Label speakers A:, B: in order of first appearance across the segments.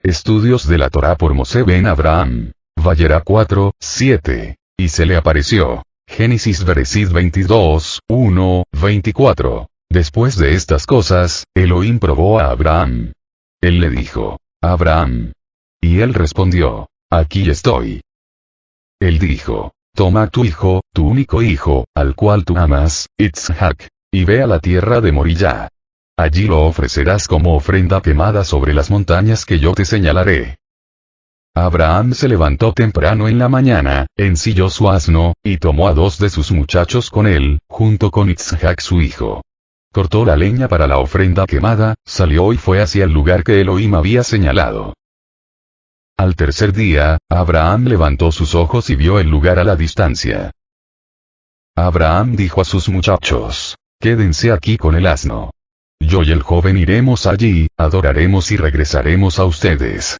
A: Estudios de la Torá por Moshe ben Abraham. Vayera 4, 7. Y se le apareció. Génesis Bereshit 22, 1, 24. Después de estas cosas, Elohim probó a Abraham. Él le dijo: Abraham. Y él respondió: Aquí estoy. Él dijo: Toma tu hijo, tu único hijo, al cual tú amas, Isaac, y ve a la tierra de Moriah. Allí lo ofrecerás como ofrenda quemada sobre las montañas que yo te señalaré. Abraham se levantó temprano en la mañana, ensilló su asno, y tomó a 2 de sus muchachos con él, junto con Isaac su hijo. Cortó la leña para la ofrenda quemada, salió y fue hacia el lugar que Elohim había señalado. Al tercer día, Abraham levantó sus ojos y vio el lugar a la distancia. Abraham dijo a sus muchachos: Quédense aquí con el asno. Yo y el joven iremos allí, adoraremos y regresaremos a ustedes.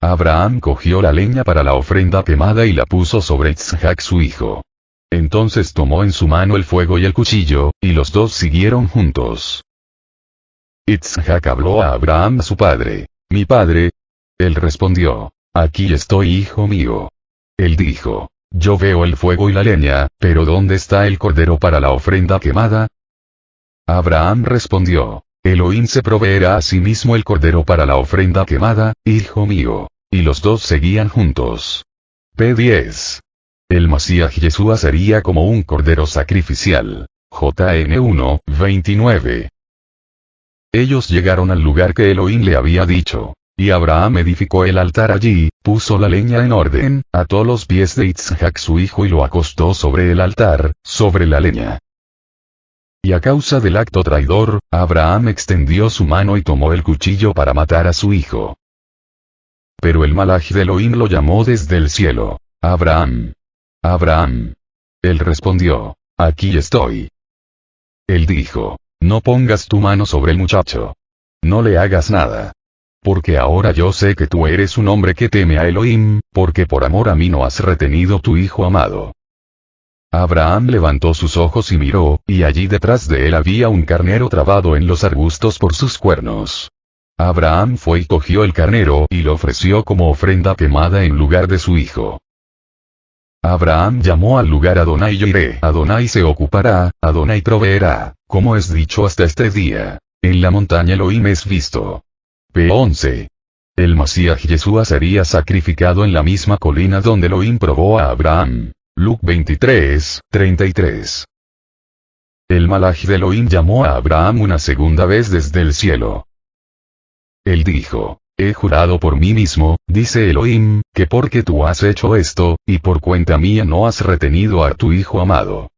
A: Abraham cogió la leña para la ofrenda quemada y la puso sobre Isaac su hijo. Entonces tomó en su mano el fuego y el cuchillo, y los dos siguieron juntos. Isaac habló a Abraham su padre: Mi padre. Él respondió: Aquí estoy, hijo mío. Él dijo: Yo veo el fuego y la leña, pero ¿dónde está el cordero para la ofrenda quemada? Abraham respondió: Elohim se proveerá a sí mismo el cordero para la ofrenda quemada, hijo mío. Y los dos seguían juntos. P10. El Masías Yeshua sería como un cordero sacrificial. JN 1, 29. Ellos llegaron al lugar que Elohim le había dicho. Y Abraham edificó el altar allí, puso la leña en orden, ató los pies de Isaac su hijo y lo acostó sobre el altar, sobre la leña. Y a causa del acto traidor, Abraham extendió su mano y tomó el cuchillo para matar a su hijo. Pero el malaj de Elohim lo llamó desde el cielo: Abraham. Abraham. Él respondió: Aquí estoy. Él dijo: No pongas tu mano sobre el muchacho. No le hagas nada. Porque ahora yo sé que tú eres un hombre que teme a Elohim, porque por amor a mí no has retenido tu hijo amado. Abraham levantó sus ojos y miró, y allí detrás de él había un carnero trabado en los arbustos por sus cuernos. Abraham fue y cogió el carnero y lo ofreció como ofrenda quemada en lugar de su hijo. Abraham llamó al lugar Adonai Yireh. Adonai se ocupará, Adonai proveerá, como es dicho hasta este día. En la montaña Elohim es visto. P11. El Masías Yeshua sería sacrificado en la misma colina donde Elohim probó a Abraham. Luke 23, 33. El malaj de Elohim llamó a Abraham una segunda vez desde el cielo. Él dijo: He jurado por mí mismo, dice Elohim, que porque tú has hecho esto, y por cuenta mía no has retenido a tu hijo amado.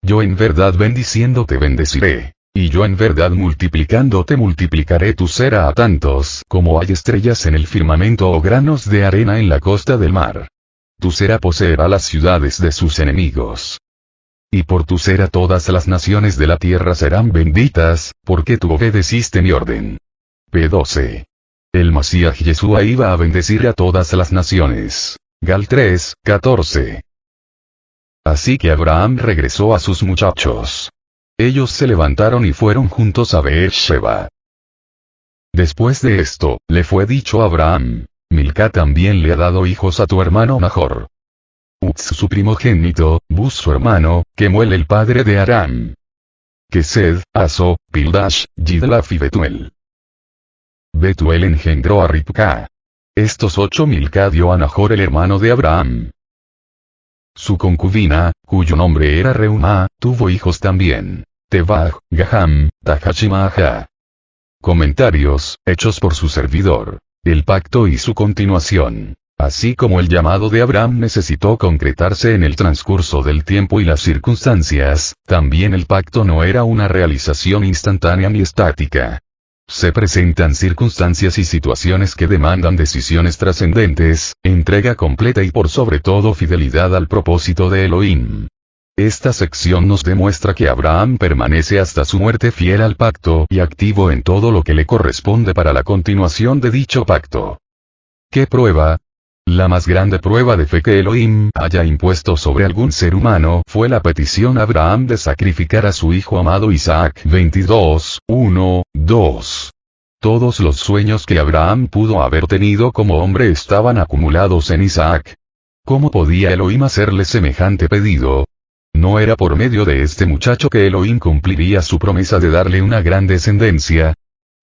A: Yo en verdad bendiciéndote bendeciré. Y yo en verdad multiplicándote multiplicaré tu sera a tantos como hay estrellas en el firmamento o granos de arena en la costa del mar. Tu sera poseerá las ciudades de sus enemigos. Y por tu sera todas las naciones de la tierra serán benditas, porque tú obedeciste mi orden. P12. El Masías Yeshua iba a bendecir a todas las naciones. Gal 3, 14. Así que Abraham regresó a sus muchachos. Ellos se levantaron y fueron juntos a Beer-sheba. Después de esto, le fue dicho a Abraham: Milca también le ha dado hijos a tu hermano Nahor. Uz su primogénito, Buz su hermano, Kemuel el padre de Aram. Kesed, Aso, Pildash, Yidlaf y Betuel. Betuel engendró a Ribca. Estos 8 Milca dio a Nahor el hermano de Abraham. Su concubina, cuyo nombre era Reumá, tuvo hijos también. Tebaj, Gaham, Tahashimahá. Comentarios, hechos por su servidor. El pacto y su continuación. Así como el llamado de Abraham necesitó concretarse en el transcurso del tiempo y las circunstancias, también el pacto no era una realización instantánea ni estática. Se presentan circunstancias y situaciones que demandan decisiones trascendentes, entrega completa y por sobre todo fidelidad al propósito de Elohim. Esta sección nos demuestra que Abraham permanece hasta su muerte fiel al pacto y activo en todo lo que le corresponde para la continuación de dicho pacto. ¿Qué prueba? La más grande prueba de fe que Elohim haya impuesto sobre algún ser humano fue la petición a Abraham de sacrificar a su hijo amado Isaac. 22, 1, 2. Todos los sueños que Abraham pudo haber tenido como hombre estaban acumulados en Isaac. ¿Cómo podía Elohim hacerle semejante pedido? ¿No era por medio de este muchacho que Elohim cumpliría su promesa de darle una gran descendencia?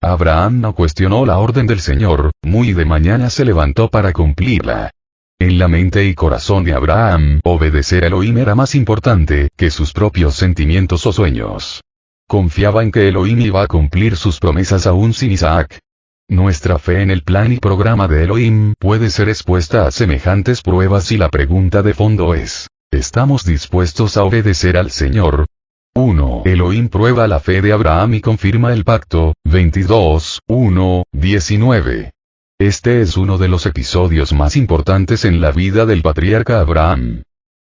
A: Abraham no cuestionó la orden del Señor, muy de mañana se levantó para cumplirla. En la mente y corazón de Abraham, obedecer a Elohim era más importante que sus propios sentimientos o sueños. Confiaba en que Elohim iba a cumplir sus promesas aún sin Isaac. Nuestra fe en el plan y programa de Elohim puede ser expuesta a semejantes pruebas y la pregunta de fondo es, ¿estamos dispuestos a obedecer al Señor? 1. Elohim prueba la fe de Abraham y confirma el pacto, 22:1-19. Este es uno de los episodios más importantes en la vida del patriarca Abraham.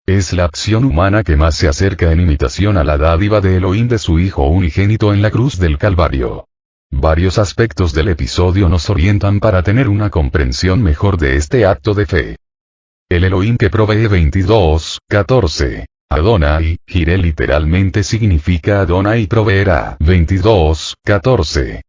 A: Es la acción humana que más se acerca en imitación a la dádiva de Elohim de su Hijo unigénito en la cruz del Calvario. Varios aspectos del episodio nos orientan para tener una comprensión mejor de este acto de fe. El Elohim que provee 22:14. Adonai, Jireh literalmente significa Adonai proveerá, 22:14.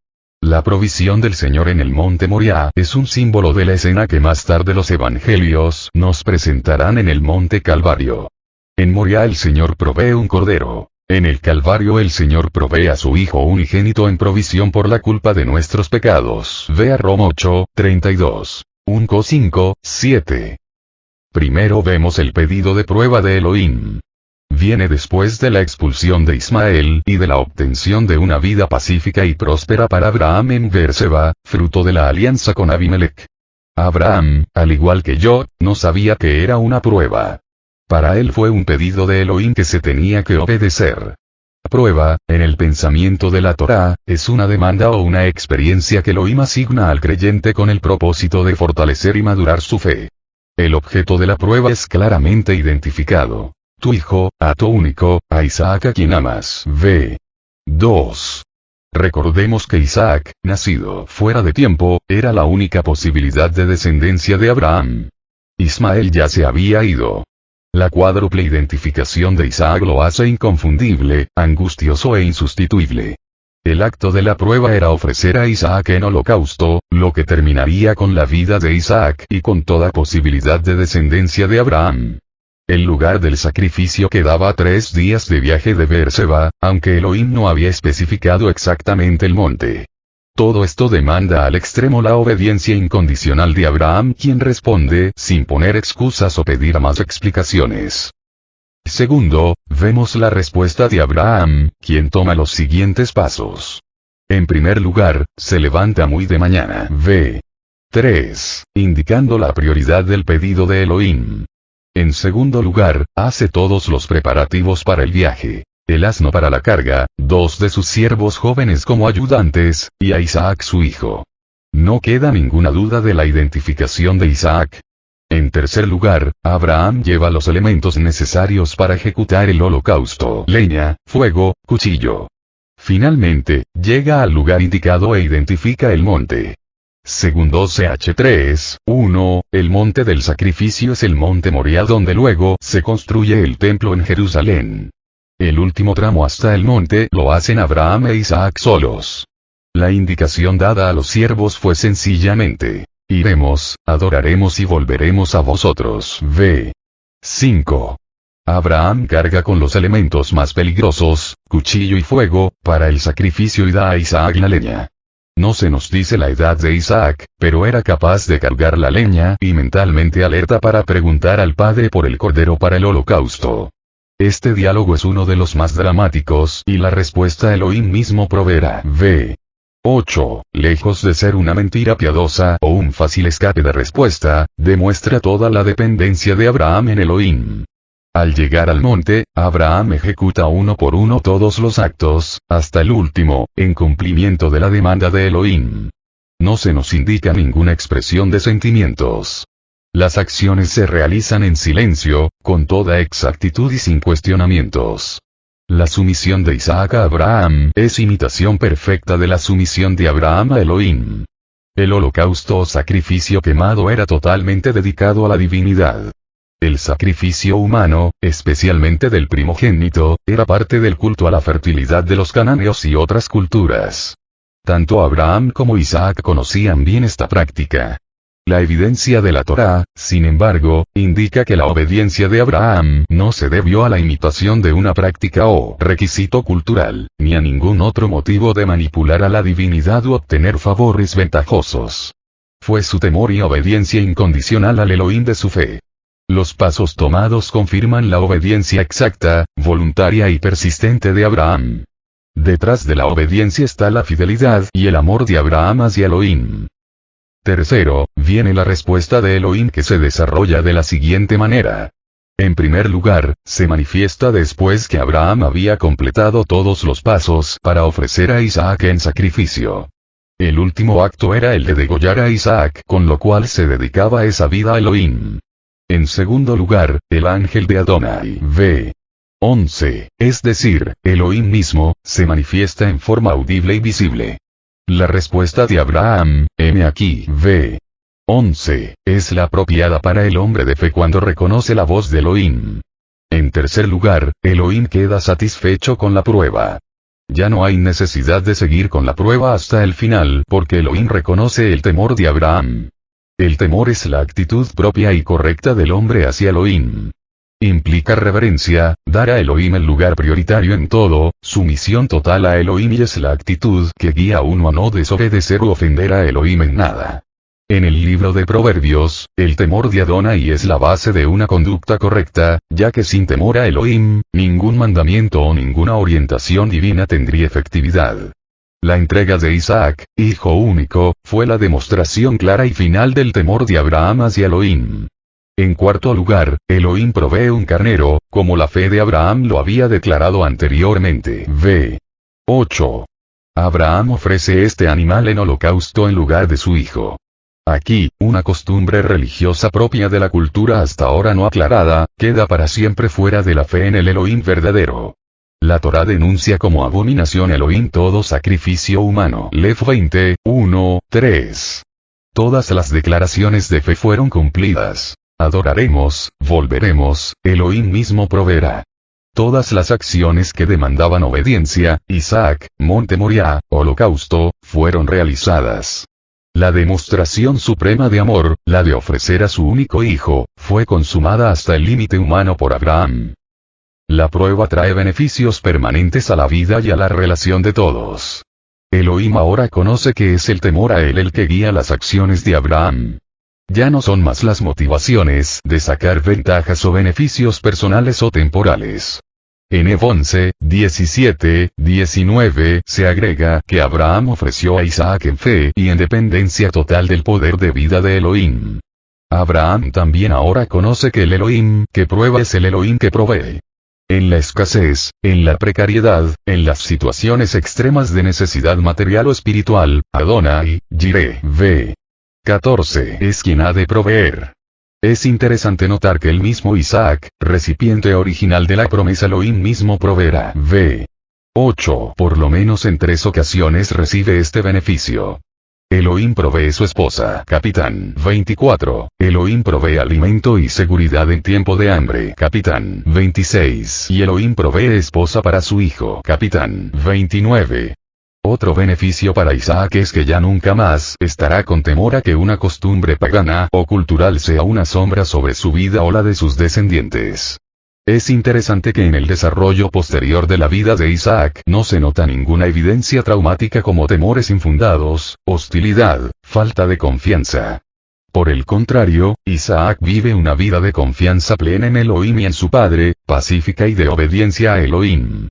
A: La provisión del Señor en el monte Moriah es un símbolo de la escena que más tarde los evangelios nos presentarán en el monte Calvario. En Moriah el Señor provee un cordero. En el Calvario el Señor provee a su Hijo unigénito en provisión por la culpa de nuestros pecados. Vea Roma 8:32. 1:5-7. Primero vemos el pedido de prueba de Elohim. Viene después de la expulsión de Ismael y de la obtención de una vida pacífica y próspera para Abraham en Beerseba, fruto de la alianza con Abimelech. Abraham, al igual que yo, no sabía que era una prueba. Para él fue un pedido de Elohim que se tenía que obedecer. Prueba, en el pensamiento de la Torá, es una demanda o una experiencia que Elohim asigna al creyente con el propósito de fortalecer y madurar su fe. El objeto de la prueba es claramente identificado. Tu hijo, a tu único, a Isaac a quien amas. V. 2. Recordemos que Isaac, nacido fuera de tiempo, era la única posibilidad de descendencia de Abraham. Ismael ya se había ido. La cuádruple identificación de Isaac lo hace inconfundible, angustioso e insustituible. El acto de la prueba era ofrecer a Isaac en holocausto, lo que terminaría con la vida de Isaac y con toda posibilidad de descendencia de Abraham. El lugar del sacrificio quedaba a 3 días de viaje de Beerseba, aunque Elohim no había especificado exactamente el monte. Todo esto demanda al extremo la obediencia incondicional de Abraham, quien responde sin poner excusas o pedir más explicaciones. Segundo, vemos la respuesta de Abraham, quien toma los siguientes pasos. En primer lugar, se levanta muy de mañana. V. 3. Indicando la prioridad del pedido de Elohim. En segundo lugar, hace todos los preparativos para el viaje. El asno para la carga, 2 de sus siervos jóvenes como ayudantes, y a Isaac su hijo. No queda ninguna duda de la identificación de Isaac. En tercer lugar, Abraham lleva los elementos necesarios para ejecutar el holocausto: leña, fuego, cuchillo. Finalmente, llega al lugar indicado e identifica el monte. Según 12H3:1, el monte del sacrificio es el monte Moriah donde luego se construye el templo en Jerusalén. El último tramo hasta el monte lo hacen Abraham e Isaac solos. La indicación dada a los siervos fue sencillamente: iremos, adoraremos y volveremos a vosotros. V. 5. Abraham carga con los elementos más peligrosos, cuchillo y fuego, para el sacrificio y da a Isaac la leña. No se nos dice la edad de Isaac, pero era capaz de cargar la leña y mentalmente alerta para preguntar al padre por el cordero para el holocausto. Este diálogo es uno de los más dramáticos y la respuesta Elohim mismo proveerá. V. 8. Lejos de ser una mentira piadosa o un fácil escape de respuesta, demuestra toda la dependencia de Abraham en Elohim. Al llegar al monte, Abraham ejecuta uno por uno todos los actos, hasta el último, en cumplimiento de la demanda de Elohim. No se nos indica ninguna expresión de sentimientos. Las acciones se realizan en silencio, con toda exactitud y sin cuestionamientos. La sumisión de Isaac a Abraham es imitación perfecta de la sumisión de Abraham a Elohim. El holocausto o sacrificio quemado era totalmente dedicado a la divinidad. El sacrificio humano, especialmente del primogénito, era parte del culto a la fertilidad de los cananeos y otras culturas. Tanto Abraham como Isaac conocían bien esta práctica. La evidencia de la Torá, sin embargo, indica que la obediencia de Abraham no se debió a la imitación de una práctica o requisito cultural, ni a ningún otro motivo de manipular a la divinidad u obtener favores ventajosos. Fue su temor y obediencia incondicional al Elohim de su fe. Los pasos tomados confirman la obediencia exacta, voluntaria y persistente de Abraham. Detrás de la obediencia está la fidelidad y el amor de Abraham hacia Elohim. Tercero, viene la respuesta de Elohim que se desarrolla de la siguiente manera. En primer lugar, se manifiesta después que Abraham había completado todos los pasos para ofrecer a Isaac en sacrificio. El último acto era el de degollar a Isaac, con lo cual se dedicaba esa vida a Elohim. En segundo lugar, el ángel de Adonai, v. 11, es decir, Elohim mismo, se manifiesta en forma audible y visible. La respuesta de Abraham, heme aquí, v. 11, es la apropiada para el hombre de fe cuando reconoce la voz de Elohim. En tercer lugar, Elohim queda satisfecho con la prueba. Ya no hay necesidad de seguir con la prueba hasta el final porque Elohim reconoce el temor de Abraham. El temor es la actitud propia y correcta del hombre hacia Elohim. Implica reverencia, dar a Elohim el lugar prioritario en todo, sumisión total a Elohim y es la actitud que guía a uno a no desobedecer u ofender a Elohim en nada. En el libro de Proverbios, el temor de Adonai es la base de una conducta correcta, ya que sin temor a Elohim, ningún mandamiento o ninguna orientación divina tendría efectividad. La entrega de Isaac, hijo único, fue la demostración clara y final del temor de Abraham hacia Elohim. En cuarto lugar, Elohim provee un carnero, como la fe de Abraham lo había declarado anteriormente. V. 8. Abraham ofrece este animal en holocausto en lugar de su hijo. Aquí, una costumbre religiosa propia de la cultura hasta ahora no aclarada, queda para siempre fuera de la fe en el Elohim verdadero. La Torá denuncia como abominación Elohim todo sacrificio humano. Lev 20, 1, 3. Todas las declaraciones de fe fueron cumplidas. Adoraremos, volveremos, Elohim mismo proveerá. Todas las acciones que demandaban obediencia, Isaac, Monte Moriah, holocausto, fueron realizadas. La demostración suprema de amor, la de ofrecer a su único hijo, fue consumada hasta el límite humano por Abraham. La prueba trae beneficios permanentes a la vida y a la relación de todos. Elohim ahora conoce que es el temor a él el que guía las acciones de Abraham. Ya no son más las motivaciones de sacar ventajas o beneficios personales o temporales. En Ev 11, 17, 19 se agrega que Abraham ofreció a Isaac en fe y en dependencia total del poder de vida de Elohim. Abraham también ahora conoce que el Elohim que prueba es el Elohim que provee. En la escasez, en la precariedad, en las situaciones extremas de necesidad material o espiritual, Adonai, Jireh, v. 14 es quien ha de proveer. Es interesante notar que el mismo Isaac, recipiente original de la promesa Elohim mismo proveerá. V. 8. Por lo menos en 3 ocasiones recibe este beneficio. Elohim provee su esposa, Capitán 24. Elohim provee alimento y seguridad en tiempo de hambre, Capitán 26. Y Elohim provee esposa para su hijo, Capitán 29. Otro beneficio para Isaac es que ya nunca más estará con temor a que una costumbre pagana o cultural sea una sombra sobre su vida o la de sus descendientes. Es interesante que en el desarrollo posterior de la vida de Isaac no se nota ninguna evidencia traumática como temores infundados, hostilidad, falta de confianza. Por el contrario, Isaac vive una vida de confianza plena en Elohim y en su padre, pacífica y de obediencia a Elohim.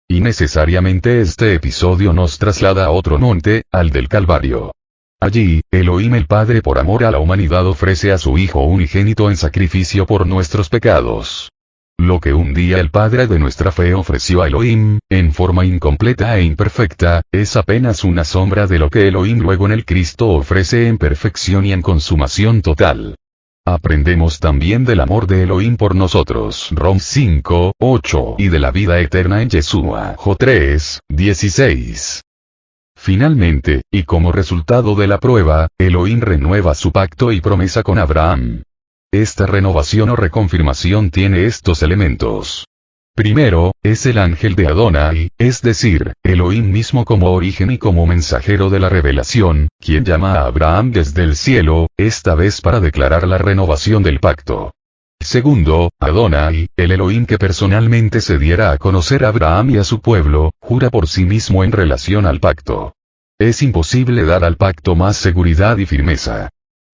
A: Y necesariamente este episodio nos traslada a otro monte, al del Calvario. Allí, Elohim el Padre por amor a la humanidad ofrece a su Hijo unigénito en sacrificio por nuestros pecados. Lo que un día el Padre de nuestra fe ofreció a Elohim, en forma incompleta e imperfecta, es apenas una sombra de lo que Elohim luego en el Cristo ofrece en perfección y en consumación total. Aprendemos también del amor de Elohim por nosotros, Rom 5, 8, y de la vida eterna en Yeshua, Jo 3, 16. Finalmente, y como resultado de la prueba, Elohim renueva su pacto y promesa con Abraham. Esta renovación o reconfirmación tiene estos elementos. Primero, es el ángel de Adonai, es decir, Elohim mismo como origen y como mensajero de la revelación, quien llama a Abraham desde el cielo, esta vez para declarar la renovación del pacto. Segundo, Adonai, el Elohim que personalmente se diera a conocer a Abraham y a su pueblo, jura por sí mismo en relación al pacto. Es imposible dar al pacto más seguridad y firmeza.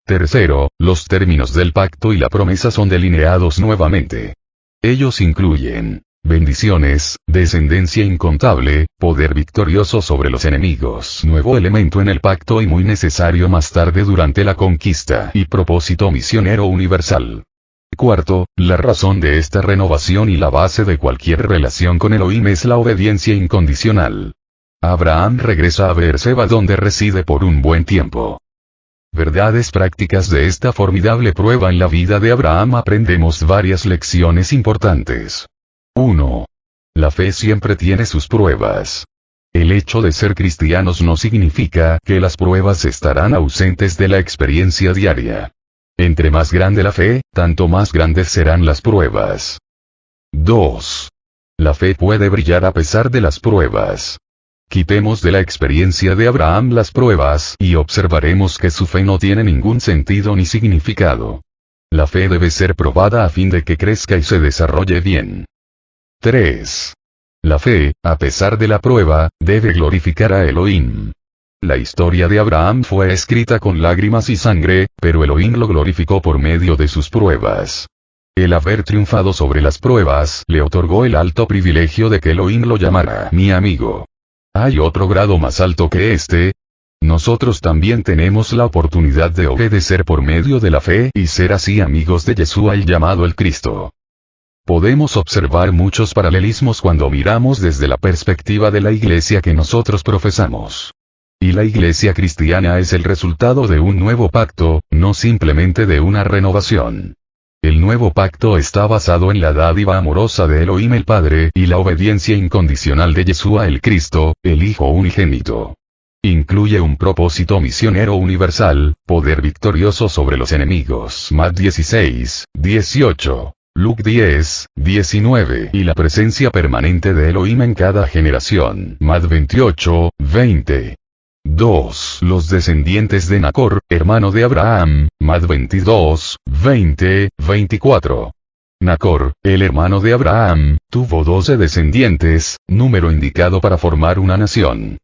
A: Tercero, los términos del pacto y la promesa son delineados nuevamente. Ellos incluyen bendiciones, descendencia incontable, poder victorioso sobre los enemigos, nuevo elemento en el pacto y muy necesario más tarde durante la conquista, y propósito misionero universal. Cuarto, la razón de esta renovación y la base de cualquier relación con Elohim es la obediencia incondicional. Abraham regresa a Beerseba donde reside por un buen tiempo. Verdades prácticas de esta formidable prueba en la vida de Abraham aprendemos varias lecciones importantes. 1. La fe siempre tiene sus pruebas. El hecho de ser cristianos no significa que las pruebas estarán ausentes de la experiencia diaria. Entre más grande la fe, tanto más grandes serán las pruebas. 2. La fe puede brillar a pesar de las pruebas. Quitemos de la experiencia de Abraham las pruebas y observaremos que su fe no tiene ningún sentido ni significado. La fe debe ser probada a fin de que crezca y se desarrolle bien. 3. La fe, a pesar de la prueba, debe glorificar a Elohim. La historia de Abraham fue escrita con lágrimas y sangre, pero Elohim lo glorificó por medio de sus pruebas. El haber triunfado sobre las pruebas le otorgó el alto privilegio de que Elohim lo llamara mi amigo. ¿Hay otro grado más alto que este? Nosotros también tenemos la oportunidad de obedecer por medio de la fe y ser así amigos de Yeshua el llamado el Cristo. Podemos observar muchos paralelismos cuando miramos desde la perspectiva de la iglesia que nosotros profesamos. Y la iglesia cristiana es el resultado de un nuevo pacto, no simplemente de una renovación. El nuevo pacto está basado en la dádiva amorosa de Elohim el Padre y la obediencia incondicional de Yeshua el Cristo, el Hijo unigénito. Incluye un propósito misionero universal, poder victorioso sobre los enemigos. Mat 16, 18. Luke 10, 19 y la presencia permanente de Elohim en cada generación. Mat 28, 20. 2. Los descendientes de Nacor, hermano de Abraham. Mat 22, 20, 24. Nacor, el hermano de Abraham, tuvo 12 descendientes, número indicado para formar una nación.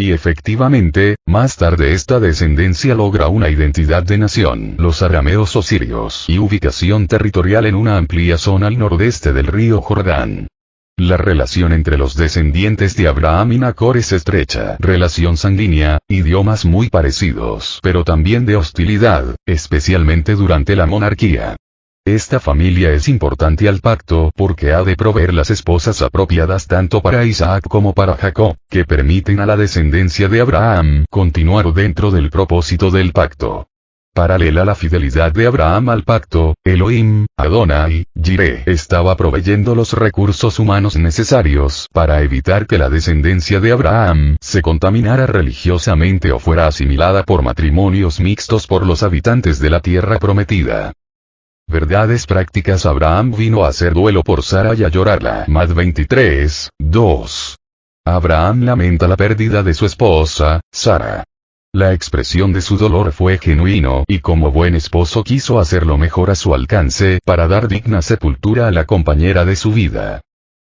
A: Y efectivamente, más tarde esta descendencia logra una identidad de nación, los arameos o sirios, y ubicación territorial en una amplia zona al nordeste del río Jordán. La relación entre los descendientes de Abraham y Nacor es estrecha, relación sanguínea, idiomas muy parecidos, pero también de hostilidad, especialmente durante la monarquía. Esta familia es importante al pacto porque ha de proveer las esposas apropiadas tanto para Isaac como para Jacob, que permiten a la descendencia de Abraham continuar dentro del propósito del pacto. Paralela a la fidelidad de Abraham al pacto, Elohim, Adonai, Jireh, estaba proveyendo los recursos humanos necesarios para evitar que la descendencia de Abraham se contaminara religiosamente o fuera asimilada por matrimonios mixtos por los habitantes de la tierra prometida. Verdades prácticas. Abraham vino a hacer duelo por Sara y a llorarla. Mat 23, 2. Abraham lamenta la pérdida de su esposa, Sara. La expresión de su dolor fue genuino y como buen esposo quiso hacer lo mejor a su alcance para dar digna sepultura a la compañera de su vida.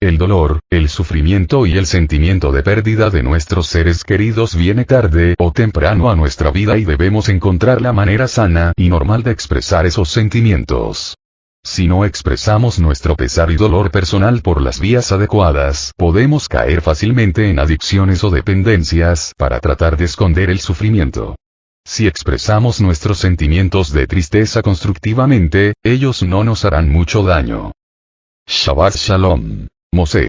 A: El dolor, el sufrimiento y el sentimiento de pérdida de nuestros seres queridos viene tarde o temprano a nuestra vida y debemos encontrar la manera sana y normal de expresar esos sentimientos. Si no expresamos nuestro pesar y dolor personal por las vías adecuadas, podemos caer fácilmente en adicciones o dependencias para tratar de esconder el sufrimiento. Si expresamos nuestros sentimientos de tristeza constructivamente, ellos no nos harán mucho daño. Shabbat Shalom. Mosé.